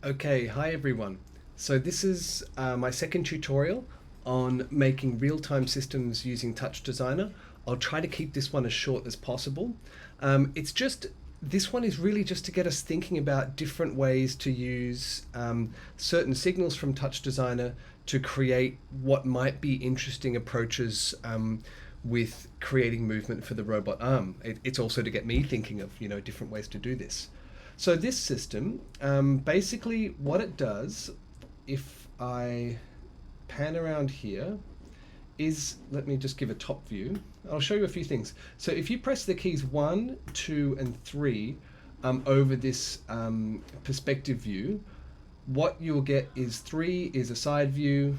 Okay, hi everyone. So this is my second tutorial on making real-time systems using Touch Designer. I'll try to keep this one as short as possible. This one is really just to get us thinking about different ways to use certain signals from Touch Designer to create what might be interesting approaches with creating movement for the robot arm. It's also to get me thinking of different ways to do this. So this system, basically what it does, if I pan around here, is, let me just give a top view. I'll show you a few things. So if you press the keys 1, 2, and 3 over this perspective view, what you'll get is 3 is a side view,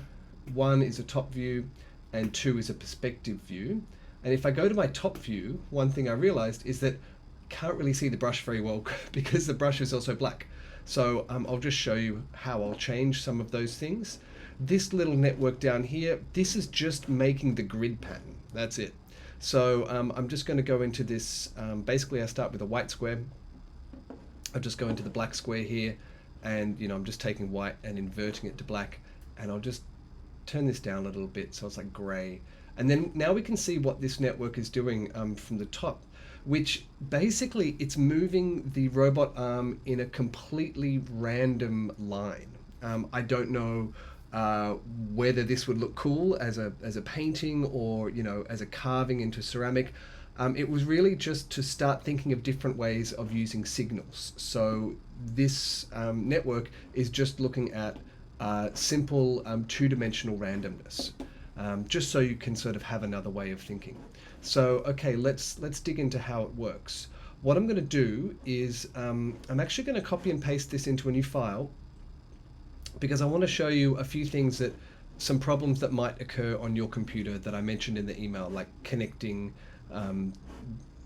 1 is a top view, and 2 is a perspective view. And if I go to my top view, one thing I realized is that can't really see the brush very well because the brush is also black. So I'll just show you how I'll change some of those things. This little network down here, this is just making the grid pattern. That's it. So I'm just going to go into this. Basically, I start with a white square. I'll just go into the black square here, and I'm just taking white and inverting it to black, and I'll just turn this down a little bit so it's like gray. And then now we can see what this network is doing from the top, which basically it's moving the robot arm in a completely random line. I don't know whether this would look cool as a painting or as a carving into ceramic. It was really just to start thinking of different ways of using signals. So this network is just looking at simple two-dimensional randomness, just so you can sort of have another way of thinking. So okay, let's dig into how it works. What I'm going to do is I'm actually going to copy and paste this into a new file because I want to show you a few things some problems that might occur on your computer that I mentioned in the email, like connecting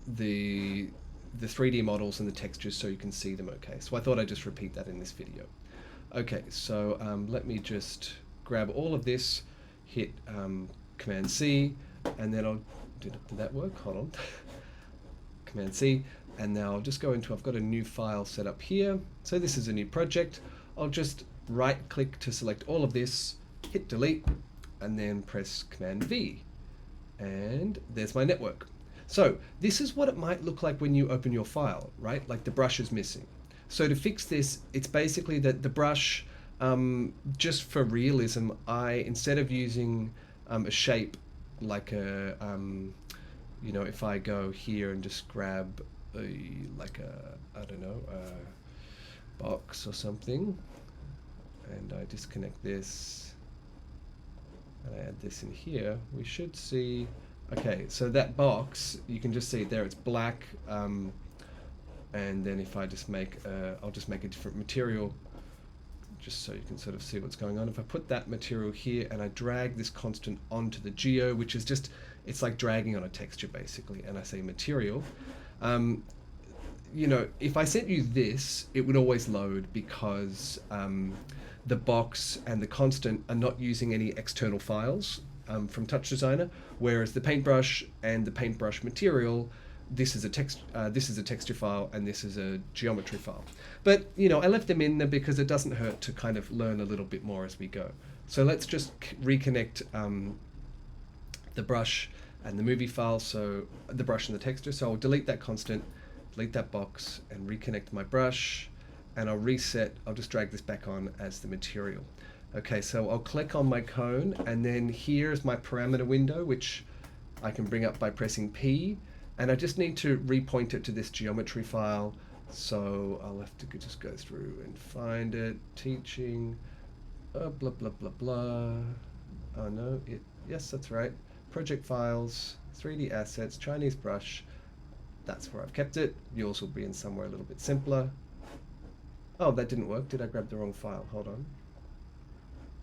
the 3D models and the textures so you can see them okay. So I thought I'd just repeat that in this video. Okay, so let me just grab all of this, hit Command C, and then did that work? Hold on. Command C, and now I'll just go into, I've got a new file set up here. So this is a new project. I'll just right click to select all of this, hit delete, and then press Command V. And there's my network. So this is what it might look like when you open your file, right? Like the brush is missing. So to fix this, it's basically that the brush, just for realism, instead of using a shape like if I go here and just grab I don't know, a box or something, and I disconnect this, and I add this in here, we should see, okay, so that box, you can just see it there, it's black, and then if I just make, I'll just make a different material, just so you can sort of see what's going on. If I put that material here and I drag this constant onto the geo, which is just, it's like dragging on a texture basically, and I say material, if I sent you this, it would always load because the box and the constant are not using any external files from Touch Designer, whereas the paintbrush and the paintbrush material, this is a texture file and this is a geometry file. But I left them in there because it doesn't hurt to kind of learn a little bit more as we go. So let's just reconnect the brush and the movie file, so the brush and the texture. So I'll delete that constant, delete that box, and reconnect my brush, and I'll reset, I'll just drag this back on as the material. Okay, so I'll click on my cone, and then here's my parameter window, which I can bring up by pressing P, and I just need to repoint it to this geometry file. So I'll have to just go through and find it, teaching, blah, blah, blah, blah. Oh no, yes, that's right. Project files, 3D assets, Chinese brush. That's where I've kept it. Yours will be in somewhere a little bit simpler. Oh, that didn't work. Did I grab the wrong file? Hold on.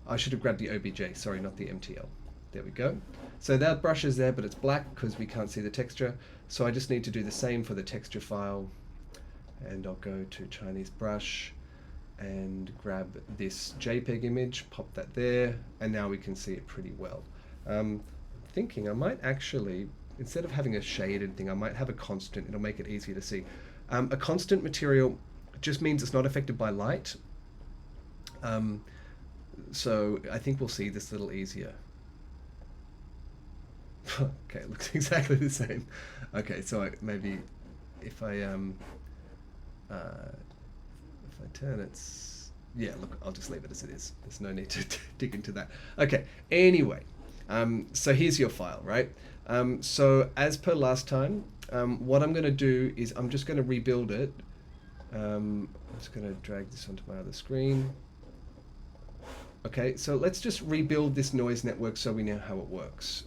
I should have grabbed the OBJ, sorry, not the MTL. There we go. So that brush is there, but it's black because we can't see the texture. So I just need to do the same for the texture file. And I'll go to Chinese brush and grab this JPEG image, pop that there, and now we can see it pretty well. I'm thinking I might actually, instead of having a shaded thing, I might have a constant. It'll make it easier to see. A constant material just means it's not affected by light. So I think we'll see this a little easier. Okay, it looks exactly the same. Okay, so maybe if I turn it, yeah, look, I'll just leave it as it is. There's no need to dig into that. Okay, anyway, so here's your file, right? So as per last time, what I'm going to do is I'm just going to rebuild it. I'm just going to drag this onto my other screen. Okay, so let's just rebuild this noise network so we know how it works.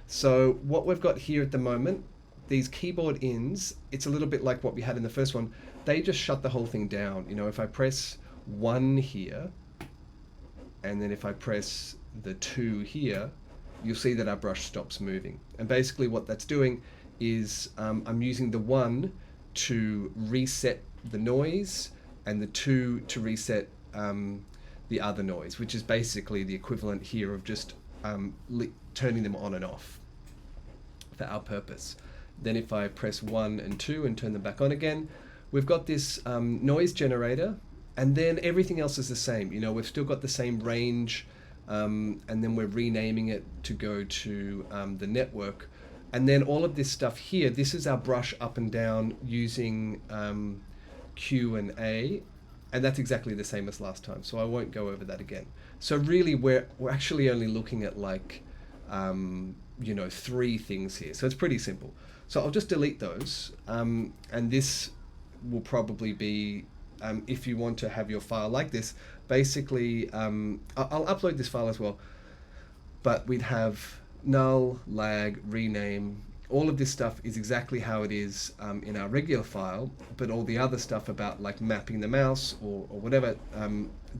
So what we've got here at the moment, these keyboard ins, it's a little bit like what we had in the first one. They just shut the whole thing down. You know, if I press 1 here, and then if I press the 2 here, you'll see that our brush stops moving. And basically what that's doing is I'm using the 1 to reset the noise and the 2 to reset the other noise, which is basically the equivalent here of just turning them on and off for our purpose. Then if I press 1 and 2 and turn them back on again, we've got this noise generator, and then everything else is the same. You know, we've still got the same range, and then we're renaming it to go to the network. And then all of this stuff here, this is our brush up and down using Q and A, and that's exactly the same as last time, so I won't go over that again. So really we're actually only looking at like you know, 3 things here, so it's pretty simple. So I'll just delete those, and this will probably be, if you want to have your file like this, basically I'll upload this file as well, but we'd have null, lag, rename. All of this stuff is exactly how it is in our regular file, but all the other stuff about like mapping the mouse or whatever,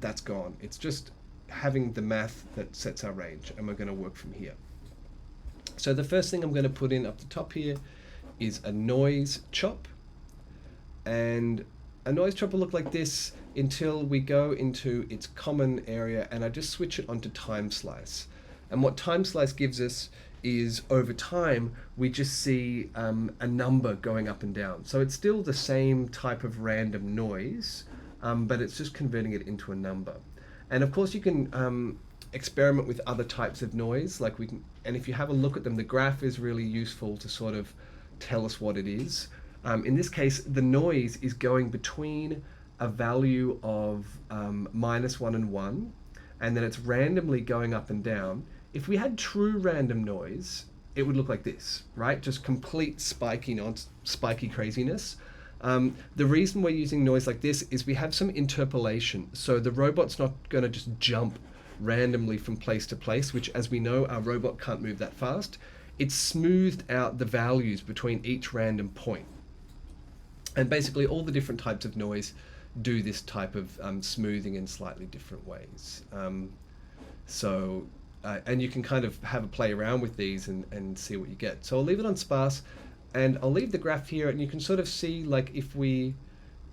that's gone. It's just having the math that sets our range, and we're going to work from here. So the first thing I'm going to put in up the top here is a noise chop, and a noise chop will look like this until we go into its common area, and I just switch it onto time slice. And what time slice gives us is over time we just see a number going up and down. So it's still the same type of random noise, but it's just converting it into a number. And of course you can experiment with other types of noise, like we can, and if you have a look at them, the graph is really useful to sort of tell us what it is. In this case, the noise is going between a value of -1 and 1, and then it's randomly going up and down. If we had true random noise, it would look like this, right? Just complete spiky craziness. The reason we're using noise like this is we have some interpolation. So the robot's not going to just jump randomly from place to place, which, as we know, our robot can't move that fast. It's smoothed out the values between each random point. And basically all the different types of noise do this type of smoothing in slightly different ways. And you can kind of have a play around with these and see what you get. So I'll leave it on sparse, and I'll leave the graph here, and you can sort of see, like, if we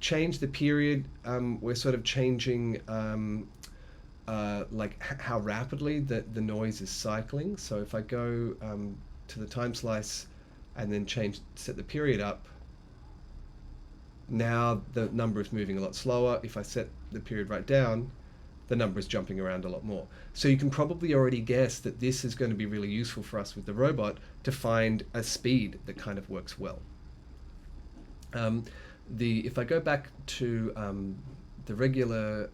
change the period, we're sort of changing like how rapidly the noise is cycling. So if I go to the time slice and then set the period up, now the number is moving a lot slower. If I set the period right down, the number is jumping around a lot more. So you can probably already guess that this is going to be really useful for us with the robot to find a speed that kind of works well. If I go back to the regular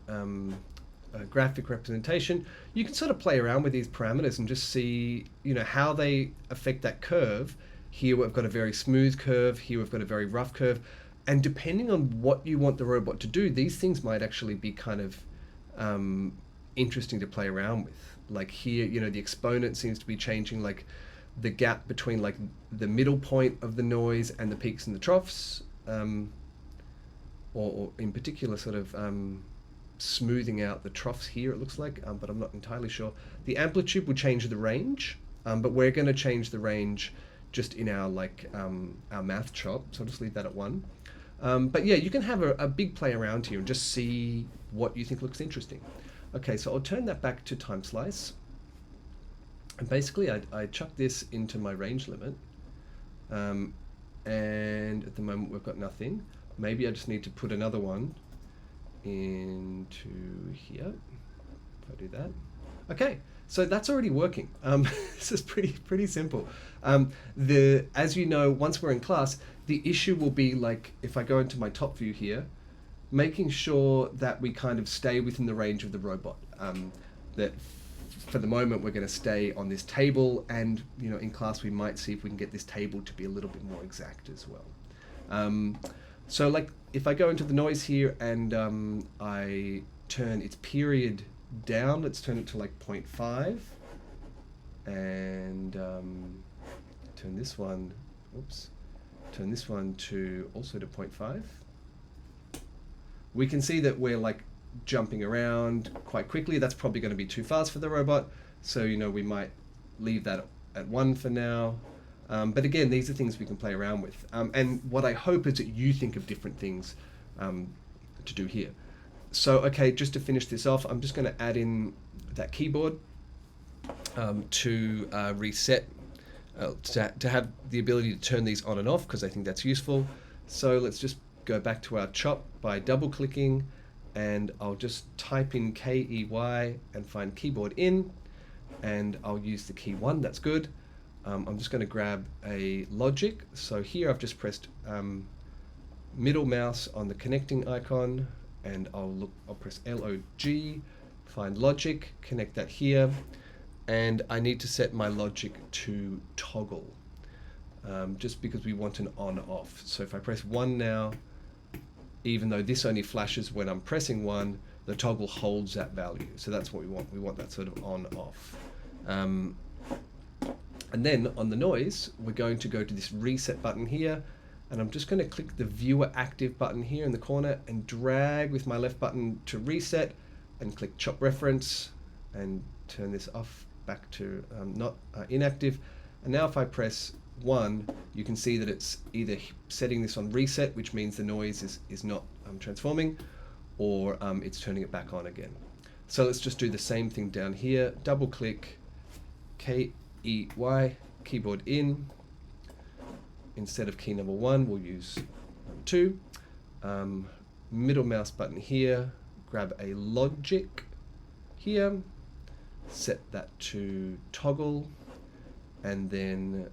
graphic representation, you can sort of play around with these parameters and just see, you know, how they affect that curve. Here we've got a very smooth curve, here we've got a very rough curve, and depending on what you want the robot to do, these things might actually be kind of interesting to play around with. Like here, you know, the exponent seems to be changing, like the gap between like the middle point of the noise and the peaks and the troughs, or in particular sort of smoothing out the troughs here, it looks like, but I'm not entirely sure. The amplitude will change the range, but we're going to change the range just in our our math chop, so I'll just leave that at 1. But yeah, you can have a big play around here and just see what you think looks interesting. Okay, so I'll turn that back to time slice, and basically I chuck this into my range limit, and at the moment we've got nothing. Maybe I just need to put another one into here. If I do that. Okay, so that's already working. This is pretty simple. As you know, once we're in class, the issue will be like, if I go into my top view here, making sure that we kind of stay within the range of the robot. That for the moment we're going to stay on this table, and in class we might see if we can get this table to be a little bit more exact as well. So like if I go into the noise here and I turn its period down, let's turn it to like 0.5, and turn this one to also to 0.5. We can see that we're like jumping around quite quickly. That's probably going to be too fast for the robot, so we might leave that at 1 for now. But again, these are things we can play around with. And what I hope is that you think of different things to do here. So, okay, just to finish this off, I'm just going to add in that keyboard to reset, to have the ability to turn these on and off, because I think that's useful. So let's just go back to our chop by double-clicking, and I'll just type in KEY and find keyboard in, and I'll use the key 1, that's good. I'm just going to grab a logic. So here I've just pressed middle mouse on the connecting icon, and I'll press LOG, find logic, connect that here, and I need to set my logic to toggle, just because we want an on-off. So if I press 1 now, even though this only flashes when I'm pressing 1, the toggle holds that value. So that's what we want. We want that sort of on-off. And then on the noise, we're going to go to this reset button here, and I'm just going to click the viewer active button here in the corner and drag with my left button to reset, and click chop reference and turn this off back to not inactive. And now if I press 1, you can see that it's either setting this on reset, which means the noise is not transforming, or it's turning it back on again. So let's just do the same thing down here. Double click KEY, keyboard in. Instead of key number 1, we'll use 2. Middle mouse button here, grab a logic here, set that to toggle, and then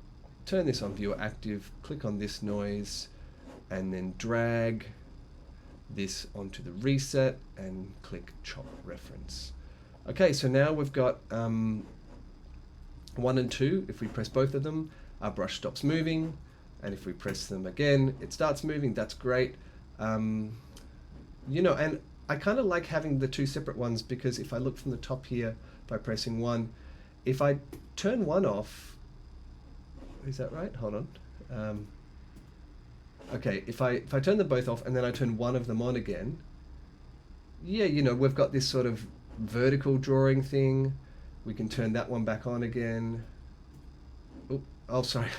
turn this on viewer active, click on this noise, and then drag this onto the reset and click chop reference. Okay, so now we've got 1 and 2. If we press both of them, our brush stops moving, and if we press them again, it starts moving. That's great. And I kind of like having the 2 separate ones, because if I look from the top here by pressing 1, if I turn 1 off, is that right? Hold on. Okay, if I turn them both off and then I turn 1 of them on again, yeah, we've got this sort of vertical drawing thing. We can turn that one back on again. Oh, sorry.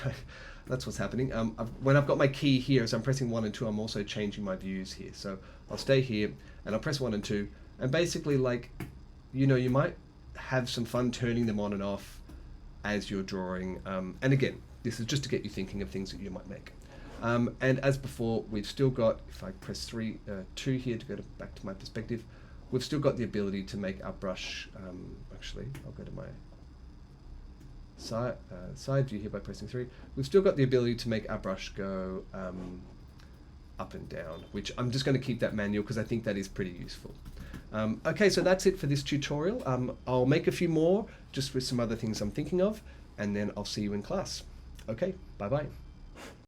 That's what's happening. When I've got my key here, as I'm pressing 1 and 2, I'm also changing my views here. So I'll stay here and I'll press 1 and 2. And basically, like, you might have some fun turning them on and off as you're drawing. And again, this is just to get you thinking of things that you might make. And as before, we've still got, if I press 2 here to go back to my perspective, we've still got the ability to make our brush, actually, I'll go to my side view here by pressing 3. We've still got the ability to make our brush go up and down, which I'm just going to keep that manual because I think that is pretty useful. Okay, so that's it for this tutorial. I'll make a few more just with some other things I'm thinking of, and then I'll see you in class. Okay, bye-bye.